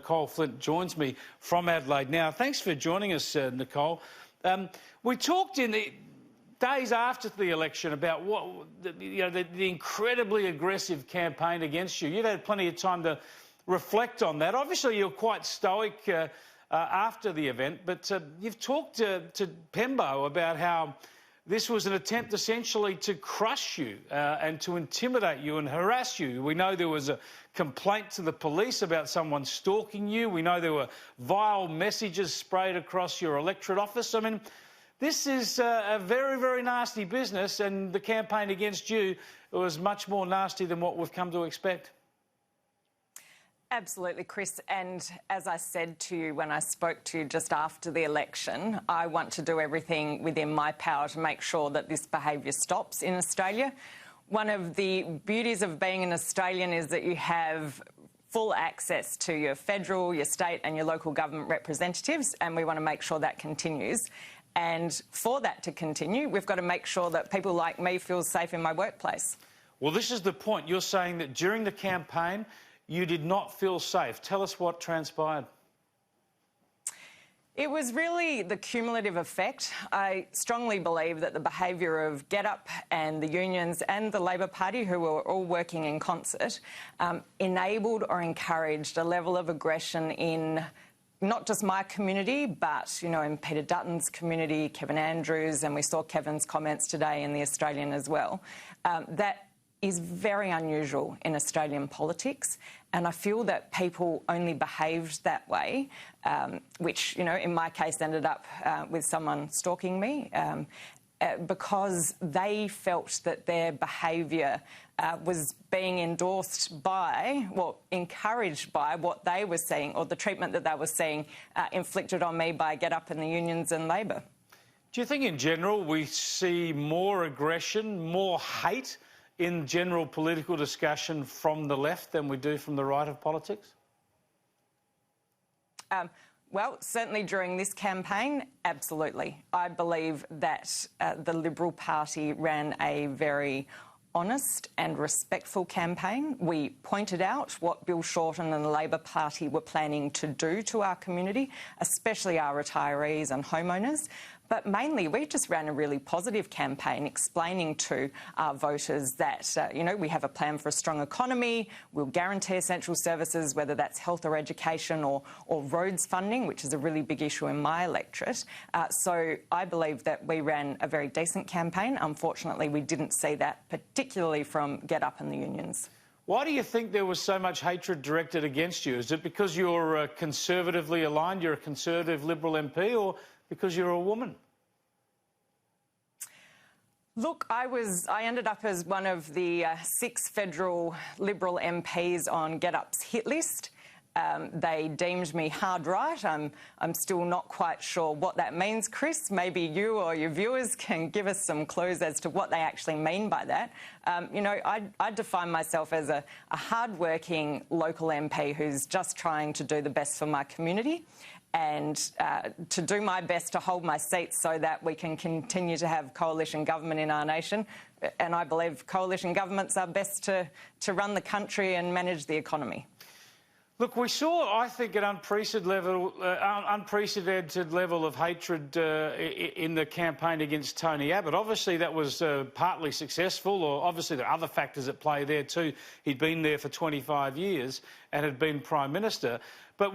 Nicolle Flint joins me from Adelaide now. Thanks for joining us, Nicolle. We talked in the days after the election about the incredibly aggressive campaign against you. You've had plenty of time to reflect on that. Obviously, you're quite stoic after the event, but you've talked to Pembo about how this was an attempt essentially to crush you and to intimidate you and harass you. We know there was a complaint to the police about someone stalking you. We know there were vile messages sprayed across your electorate office. I mean, this is a very, very nasty business, and the campaign against you was much more nasty than what we've come to expect. Absolutely, Chris. And as I said to you when I spoke to you just after the election, I want to do everything within my power to make sure that this behaviour stops in Australia. One of the beauties of being an Australian is that you have full access to your federal, your state and your local government representatives, and we want to make sure that continues. And for that to continue, we've got to make sure that people like me feel safe in my workplace. Well, this is the point. You're saying that during the campaign you did not feel safe. Tell us what transpired. It was really the cumulative effect. I strongly believe that the behaviour of GetUp and the unions and the Labor Party, who were all working in concert, enabled or encouraged a level of aggression in not just my community, but, you know, in Peter Dutton's community, Kevin Andrews, and we saw Kevin's comments today in The Australian as well. That is very unusual in Australian politics, and I feel that people only behaved that way, which, you know, in my case ended up with someone stalking me, because they felt that their behaviour was being endorsed by, well, encouraged by what they were seeing, or the treatment that they were seeing inflicted on me by GetUp and the unions and Labor. Do you think in general we see more aggression, more hate in general political discussion from the left than we do from the right of politics? Well, certainly during this campaign, absolutely. I believe that the Liberal Party ran a very honest and respectful campaign. We pointed out what Bill Shorten and the Labor Party were planning to do to our community, especially our retirees and homeowners. But mainly, we just ran a really positive campaign explaining to our voters that, you know, we have a plan for a strong economy, we'll guarantee essential services, whether that's health or education or roads funding, which is a really big issue in my electorate. So I believe that we ran a very decent campaign. Unfortunately, we didn't see that, particularly from GetUp and the unions. Why do you think there was so much hatred directed against you? Is it because you're conservatively aligned, you're a Conservative Liberal MP, or because you're a woman? Look, I ended up as one of the 6 federal Liberal MPs on GetUp's hit list. They deemed me hard right. I'm still not quite sure what that means, Chris. Maybe you or your viewers can give us some clues as to what they actually mean by that. You know, I define myself as a hard-working local MP who's just trying to do the best for my community, and to do my best to hold my seat so that we can continue to have coalition government in our nation. And I believe coalition governments are best to run the country and manage the economy. Look, we saw, I think, an unprecedented level of hatred in the campaign against Tony Abbott. Obviously, that was partly successful, or obviously there are other factors at play there too. He'd been there for 25 years and had been Prime Minister. But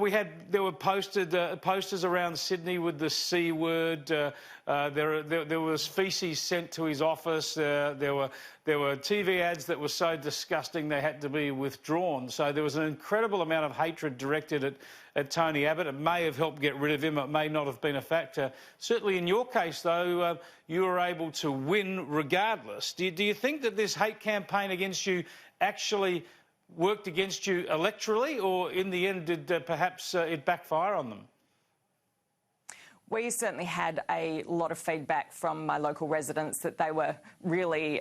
there were posters around Sydney with the C word. There was faeces sent to his office. There were TV ads that were so disgusting they had to be withdrawn. So there was an incredible amount of hatred directed at Tony Abbott. It may have helped get rid of him. It may not have been a factor. Certainly in your case, though, you were able to win regardless. Do you think that this hate campaign against you actually worked against you electorally, or in the end did perhaps it backfire on them? We certainly had a lot of feedback from my local residents that they were really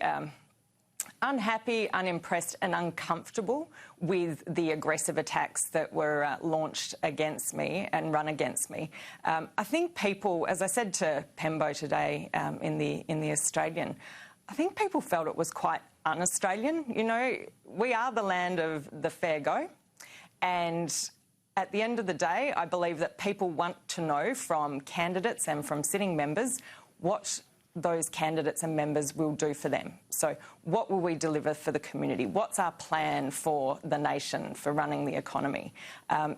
unhappy, unimpressed and uncomfortable with the aggressive attacks that were launched against me and run against me. I think people, as I said to Pembo today in the Australian, I think people felt it was quite un-Australian. You know, we are the land of the fair go, and at the end of the day, I believe that people want to know from candidates and from sitting members what those candidates and members will do for them. So what will we deliver for the community? What's our plan for the nation, for running the economy? I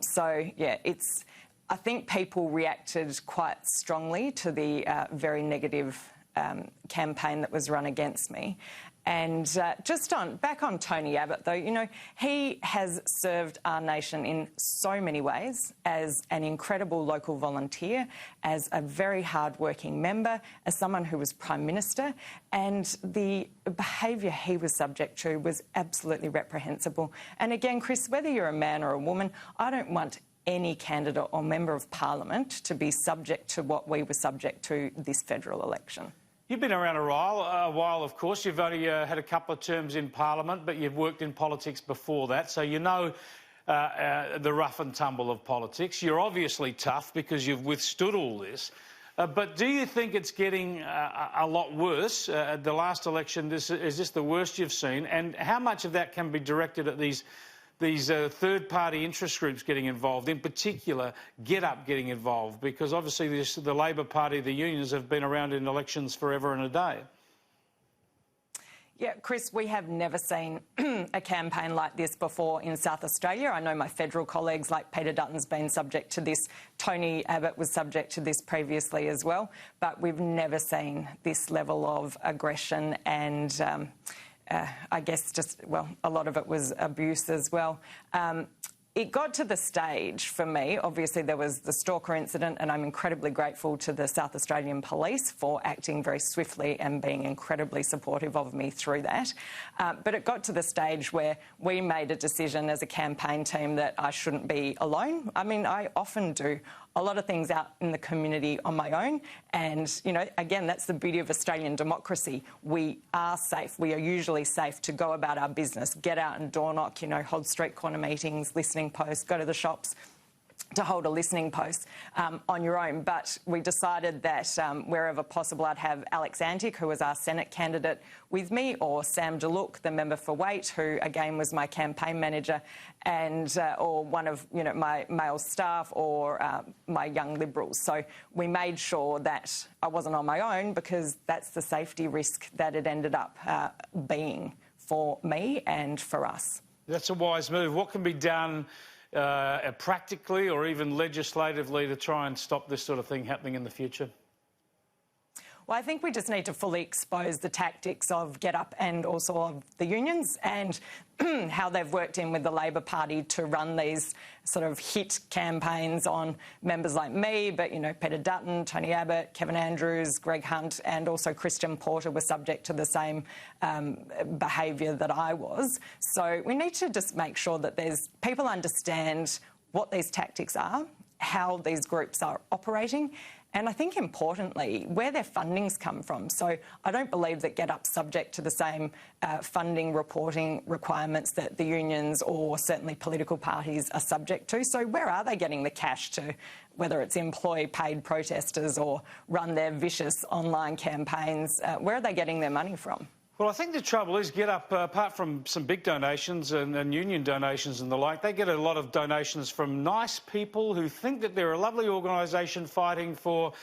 think people reacted quite strongly to the very negative campaign that was run against me. And back on Tony Abbott, though, you know, he has served our nation in so many ways as an incredible local volunteer, as a very hard-working member, as someone who was Prime Minister, and the behaviour he was subject to was absolutely reprehensible. And again, Chris, whether you're a man or a woman, I don't want any candidate or member of Parliament to be subject to what we were subject to this federal election. You've been around a while, of course. You've only had a couple of terms in Parliament, but you've worked in politics before that, so you know the rough and tumble of politics. You're obviously tough because you've withstood all this. But do you think it's getting a lot worse? The last election, is this the worst you've seen? And how much of that can be directed at these third-party interest groups getting involved, in particular Get Up getting involved, because obviously the Labor Party, the unions, have been around in elections forever and a day? Yeah, Chris, we have never seen a campaign like this before in South Australia. I know my federal colleagues like Peter Dutton's been subject to this. Tony Abbott was subject to this previously as well. But we've never seen this level of aggression and I guess a lot of it was abuse as well. It got to the stage for me, obviously there was the stalker incident, and I'm incredibly grateful to the South Australian Police for acting very swiftly and being incredibly supportive of me through that. But it got to the stage where we made a decision as a campaign team that I shouldn't be alone. I mean, I often do a lot of things out in the community on my own. And, you know, again, that's the beauty of Australian democracy. We are safe. We are usually safe to go about our business, get out and door knock, you know, hold street corner meetings, listening posts, go to the shops, to hold a listening post on your own. But we decided that wherever possible I'd have Alex Antic, who was our Senate candidate, with me, or Sam DeLuc, the member for Waite, who again was my campaign manager, and or one of my male staff or my young Liberals. So we made sure that I wasn't on my own, because that's the safety risk that it ended up being for me and for us. That's a wise move. What can be done practically or even legislatively to try and stop this sort of thing happening in the future? Well, I think we just need to fully expose the tactics of Get Up and also of the unions, and how they've worked in with the Labor Party to run these sort of hit campaigns on members like me, but, you know, Peter Dutton, Tony Abbott, Kevin Andrews, Greg Hunt, and also Christian Porter were subject to the same behaviour that I was. So we need to just make sure that people understand what these tactics are, how these groups are operating, and I think importantly, where their fundings come from. So I don't believe that Get Up's subject to the same funding reporting requirements that the unions or certainly political parties are subject to. So where are they getting the cash to, whether it's employ paid protesters or run their vicious online campaigns? Where are they getting their money from? Well, I think the trouble is Get Up, apart from some big donations and union donations and the like, they get a lot of donations from nice people who think that they're a lovely organisation fighting for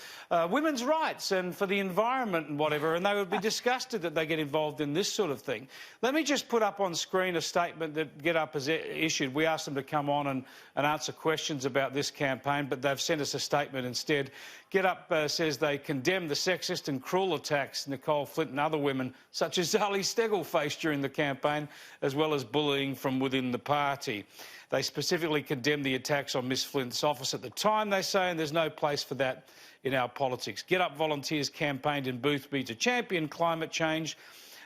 women's rights and for the environment and whatever, and they would be disgusted that they get involved in this sort of thing. Let me just put up on screen a statement that Get Up has issued. We asked them to come on and answer questions about this campaign, but they've sent us a statement instead. Get Up says they condemn the sexist and cruel attacks Nicolle Flint and other women, such as Zali Steggall, faced during the campaign, as well as bullying from within the party. They specifically condemn the attacks on Miss Flint's office at the time, they say, and there's no place for that in our politics. Get Up volunteers campaigned in Boothby to champion climate change,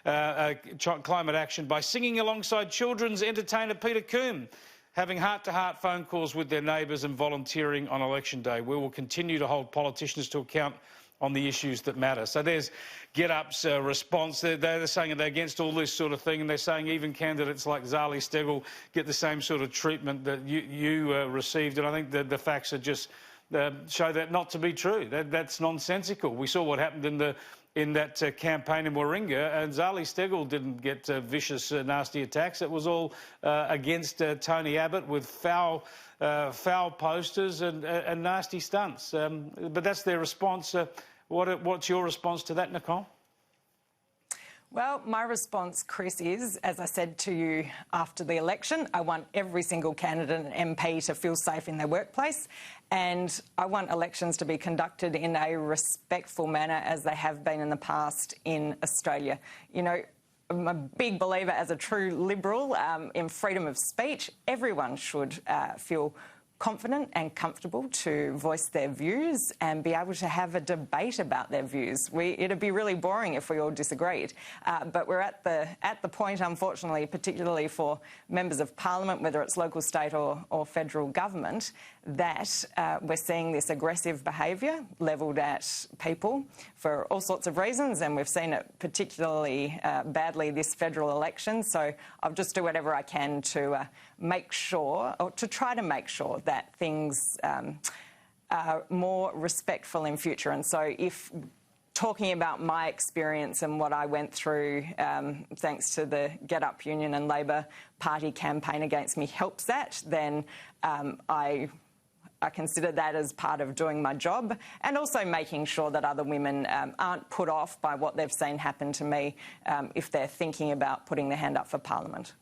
climate action by singing alongside children's entertainer Peter Coombe, having heart-to-heart phone calls with their neighbours and volunteering on election day. We will continue to hold politicians to account on the issues that matter. So there's Get Up's response. They're saying they're against all this sort of thing, and they're saying even candidates like Zali Steggall get the same sort of treatment that you received. And I think the facts are just show that not to be true. That's nonsensical. We saw what happened in the in that campaign in Warringah, and Zali Steggall didn't get vicious, nasty attacks. It was all against Tony Abbott with foul posters and nasty stunts. But that's their response. What's your response to that, Nicolle? Well, my response, Chris, is, as I said to you after the election, I want every single candidate and MP to feel safe in their workplace, and I want elections to be conducted in a respectful manner as they have been in the past in Australia. You know, I'm a big believer as a true Liberal in freedom of speech. Everyone should feel confident and comfortable to voice their views and be able to have a debate about their views. It'd be really boring if we all disagreed. But we're at the point, unfortunately, particularly for members of parliament, whether it's local, state or federal government, that we're seeing this aggressive behaviour levelled at people for all sorts of reasons, and we've seen it particularly badly this federal election. So I'll just do whatever I can to make sure, or to try to make sure, that things are more respectful in future. And so if talking about my experience and what I went through thanks to the Get Up Union and Labor Party campaign against me helps that, then I consider that as part of doing my job, and also making sure that other women aren't put off by what they've seen happen to me if they're thinking about putting their hand up for Parliament.